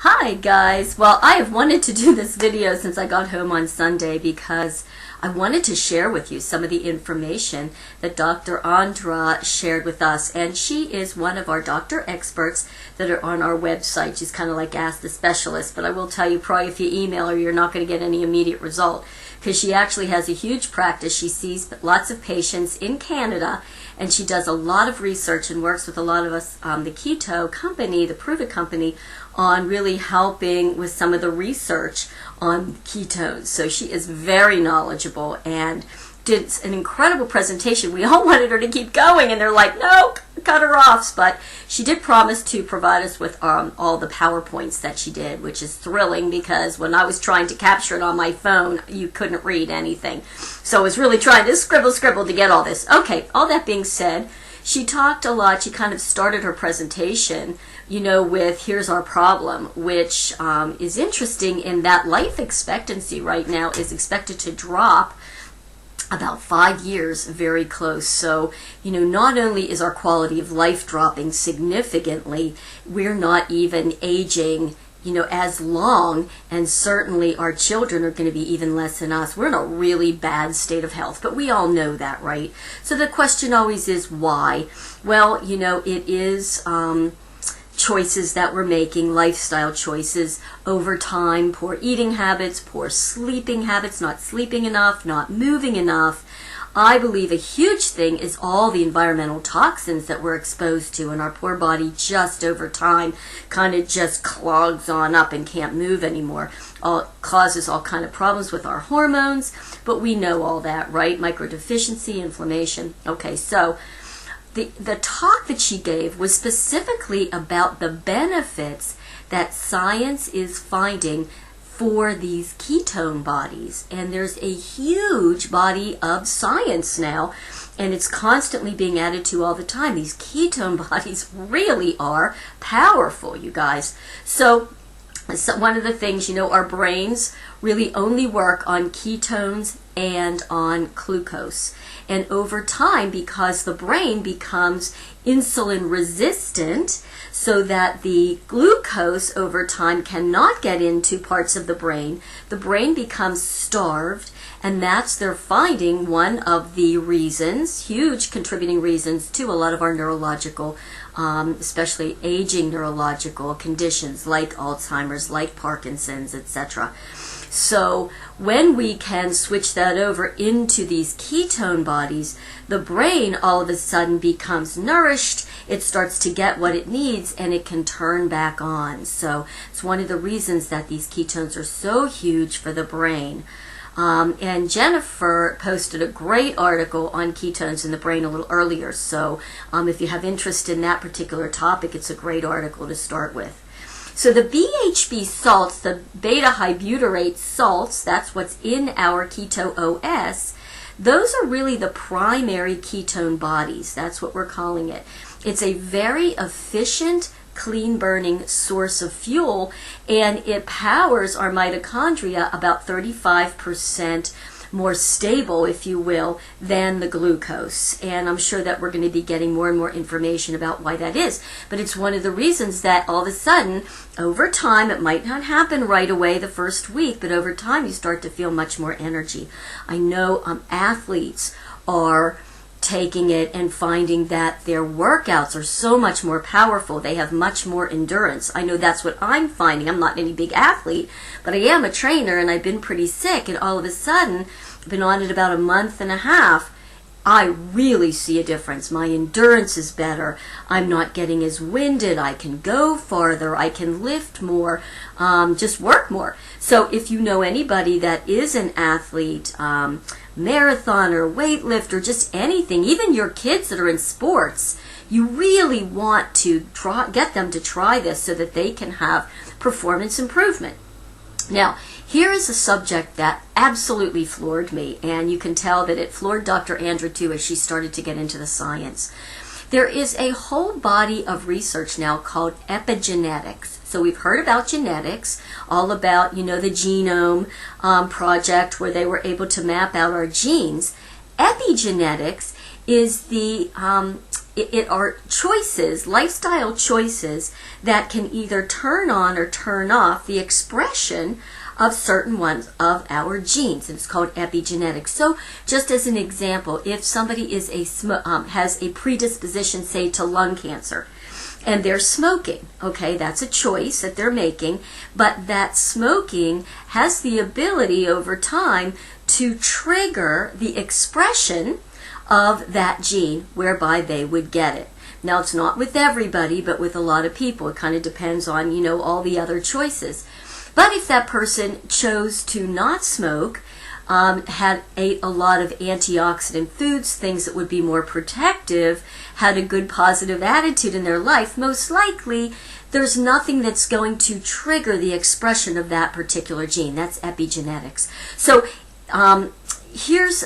Hi guys! Well, I have wanted to do this video since I got home on Sunday because I wanted to share with you some of the information that Dr. Andra shared with us, and she is one of our doctor experts that are on our website. She's kind of like Ask the Specialist, but I will tell you, probably if you email her, you're not going to get any immediate result because she actually has a huge practice. She sees lots of patients in Canada, and she does a lot of research and works with a lot of us, the Keto company, the Prove It company, on really helping with some of the research on ketones. So she is very knowledgeable and did an incredible presentation. We all wanted her to keep going, and they're like, no, cut her off. But she did promise to provide us with all the PowerPoints that she did, which is thrilling because when I was trying to capture it on my phone, you couldn't read anything. So I was really trying to scribble to get all this. Okay, all that being said, she talked a lot. She kind of started her presentation, with here's our problem, which is interesting in that life expectancy right now is expected to drop about 5 years, very close. So, not only is our quality of life dropping significantly, we're not even aging as long, and certainly our children are going to be even less than us. We're in a really bad state of health, but we all know that, right? So the question always is why? Well, it is choices that we're making, lifestyle choices over time, poor eating habits, poor sleeping habits, not sleeping enough, not moving enough. I believe a huge thing is all the environmental toxins that we're exposed to, and our poor body just over time kind of just clogs on up and can't move anymore. Causes all kind of problems with our hormones, but we know all that, right? Microdeficiency, inflammation. Okay, so the talk that she gave was specifically about the benefits that science is finding for these ketone bodies. And there's a huge body of science now, and it's constantly being added to all the time. These ketone bodies really are powerful, you guys. So one of the things, our brains really only work on ketones and on glucose. And over time, because the brain becomes insulin resistant, so that the glucose over time cannot get into parts of the brain becomes starved, and that's, they're finding, one of the reasons, huge contributing reasons to a lot of our neurological, especially aging neurological conditions like Alzheimer's, like Parkinson's, etc. So when we can switch that over into these ketone bodies, the brain all of a sudden becomes nourished, it starts to get what it needs, and it can turn back on. So it's one of the reasons that these ketones are so huge for the brain. And Jennifer posted a great article on ketones in the brain a little earlier. So if you have interest in that particular topic, it's a great article to start with. So the BHB salts, the beta-hydrobutyrate salts, that's what's in our Keto OS, those are really the primary ketone bodies. That's what we're calling it. It's a very efficient, clean-burning source of fuel, and it powers our mitochondria about 35% more stable, if you will, than the glucose. And I'm sure that we're going to be getting more and more information about why that is. But it's one of the reasons that all of a sudden, over time, it might not happen right away the first week, but over time you start to feel much more energy. I know athletes are taking it and finding that their workouts are so much more powerful. They have much more endurance. I know that's what I'm finding. I'm not any big athlete, but I am a trainer, and I've been pretty sick, and all of a sudden, I've been on it about a month and a half. I really see a difference. My endurance is better. I'm not getting as winded. I can go farther. I can lift more, just work more. So if you know anybody that is an athlete, marathoner, weightlifter, just anything, even your kids that are in sports, you really want to get them to try this so that they can have performance improvement. Now, here is a subject that absolutely floored me, and you can tell that it floored Dr. Andra too as she started to get into the science. There is a whole body of research now called epigenetics. So we've heard about genetics, all about, the genome project where they were able to map out our genes. Epigenetics is the it are choices, lifestyle choices, that can either turn on or turn off the expression of certain ones of our genes. And it's called epigenetics. So just as an example, if somebody is has a predisposition, say, to lung cancer, and they're smoking, okay, that's a choice that they're making, but that smoking has the ability over time to trigger the expression of that gene whereby they would get it. Now, it's not with everybody, but with a lot of people. It kind of depends on, all the other choices. But if that person chose to not smoke, ate a lot of antioxidant foods, things that would be more protective, had a good positive attitude in their life, most likely there's nothing that's going to trigger the expression of that particular gene. That's epigenetics. So here's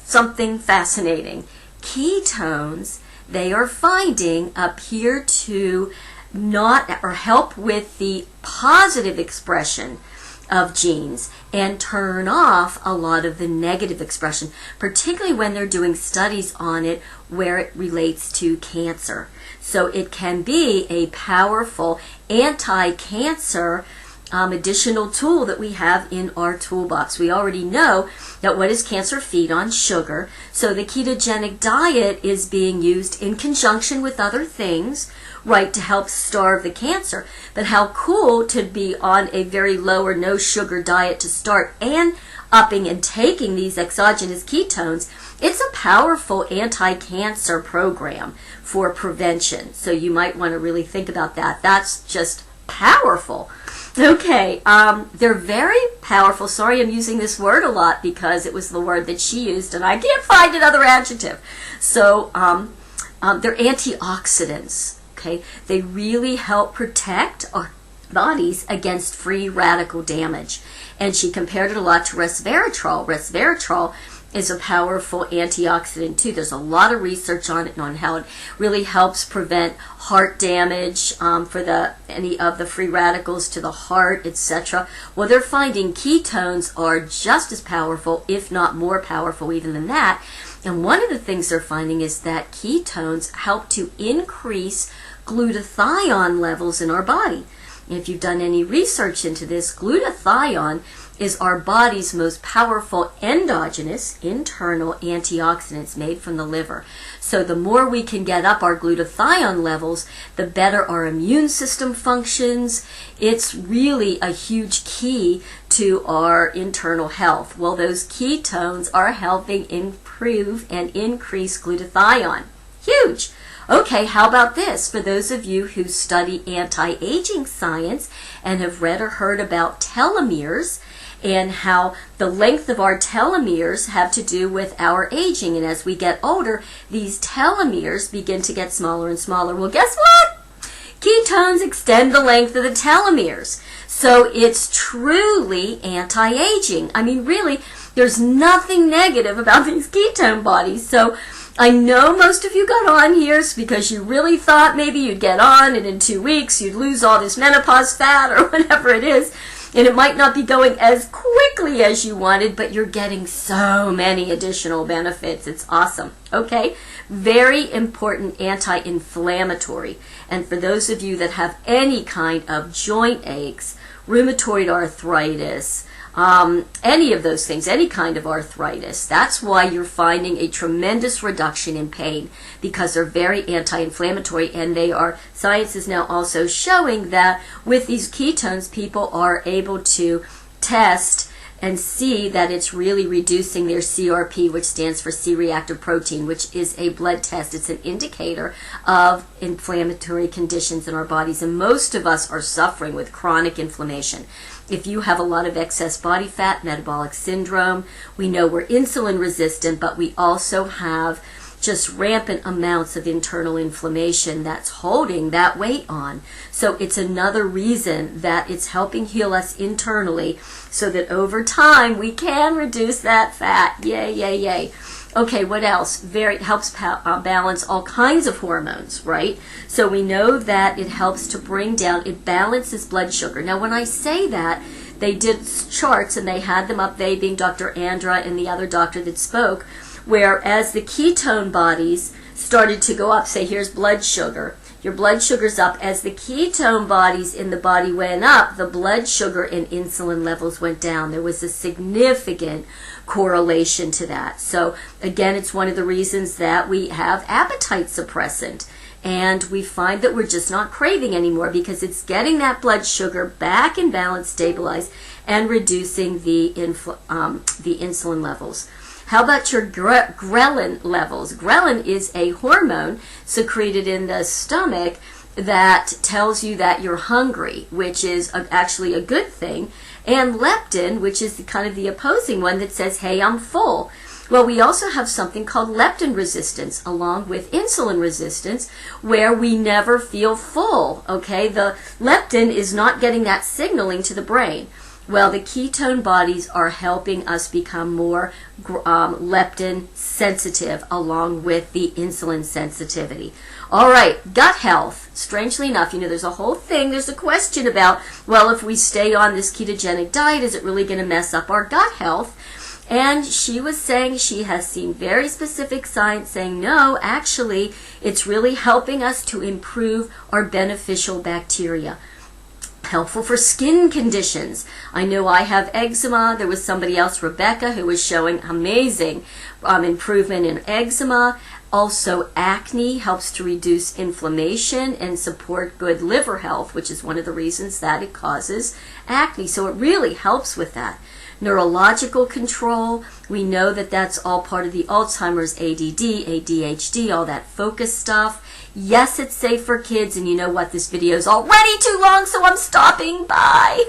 something fascinating. Ketones, they are finding, appear to not or help with the positive expression of genes and turn off a lot of the negative expression, particularly when they're doing studies on it where it relates to cancer. So it can be a powerful anti-cancer additional tool that we have in our toolbox. We already know that what does cancer feed on? Sugar. So the ketogenic diet is being used in conjunction with other things, right, to help starve the cancer. But how cool to be on a very low or no sugar diet to start, and upping and taking these exogenous ketones. It's a powerful anti-cancer program for prevention. So you might want to really think about that. That's just powerful. Okay, they're very powerful. Sorry, I'm using this word a lot because it was the word that she used and I can't find another adjective. So they're antioxidants. Okay, they really help protect our bodies against free radical damage. And she compared it a lot to resveratrol. Resveratrol is a powerful antioxidant too. There's a lot of research on it and on how it really helps prevent heart damage for any of the free radicals to the heart, etc. Well, they're finding ketones are just as powerful, if not more powerful even than that. And one of the things they're finding is that ketones help to increase glutathione levels in our body. If you've done any research into this, glutathione is our body's most powerful endogenous, internal antioxidants made from the liver. So the more we can get up our glutathione levels, the better our immune system functions. It's really a huge key to our internal health. Well, those ketones are helping improve and increase glutathione. Huge! Okay, how about this? For those of you who study anti-aging science and have read or heard about telomeres and how the length of our telomeres have to do with our aging, and as we get older, these telomeres begin to get smaller and smaller. Well, guess what? Ketones extend the length of the telomeres. So it's truly anti-aging. I mean, really, there's nothing negative about these ketone bodies. So I know most of you got on here because you really thought maybe you'd get on and in 2 weeks you'd lose all this menopause fat or whatever it is, and it might not be going as quickly as you wanted, but you're getting so many additional benefits. It's awesome. Okay? Very important anti-inflammatory. And for those of you that have any kind of joint aches, rheumatoid arthritis, any of those things, any kind of arthritis, that's why you're finding a tremendous reduction in pain, because they're very anti-inflammatory, and science is now also showing that with these ketones, people are able to test and see that it's really reducing their CRP, which stands for C-reactive protein, which is a blood test. It's an indicator of inflammatory conditions in our bodies, and most of us are suffering with chronic inflammation. If you have a lot of excess body fat, metabolic syndrome, we know we're insulin resistant, but we also have just rampant amounts of internal inflammation that's holding that weight on. So it's another reason that it's helping heal us internally so that over time we can reduce that fat. Yay, yay, yay. Okay, what else? It helps balance all kinds of hormones, right? So we know that it helps to bring down, it balances blood sugar. Now, when I say that, they did charts and they had them up, they being Dr. Andra and the other doctor that spoke, where as the ketone bodies started to go up. Say, here's blood sugar. Your blood sugar's up. As the ketone bodies in the body went up, the blood sugar and insulin levels went down. There was a significant correlation to that. So again, it's one of the reasons that we have appetite suppressant. And we find that we're just not craving anymore because it's getting that blood sugar back in balance, stabilized, and reducing the insulin levels. How about your ghrelin levels? Ghrelin is a hormone secreted in the stomach that tells you that you're hungry, which is actually a good thing, and leptin, which is kind of the opposing one that says, hey, I'm full. Well, we also have something called leptin resistance along with insulin resistance where we never feel full, okay? The leptin is not getting that signaling to the brain. Well, the ketone bodies are helping us become more leptin sensitive along with the insulin sensitivity. All right, gut health. Strangely enough, there's a whole thing, there's a question about, well, if we stay on this ketogenic diet, is it really going to mess up our gut health? And she was saying she has seen very specific science saying, no, actually, it's really helping us to improve our beneficial bacteria. Helpful for skin conditions. I know I have eczema. There was somebody else, Rebecca, who was showing amazing improvement in eczema. Also, acne helps to reduce inflammation and support good liver health, which is one of the reasons that it causes acne. So it really helps with that. Neurological control, we know that that's all part of the Alzheimer's, ADD, ADHD, all that focus stuff. Yes, it's safe for kids, and you know what? This video is already too long, so I'm stopping. Bye.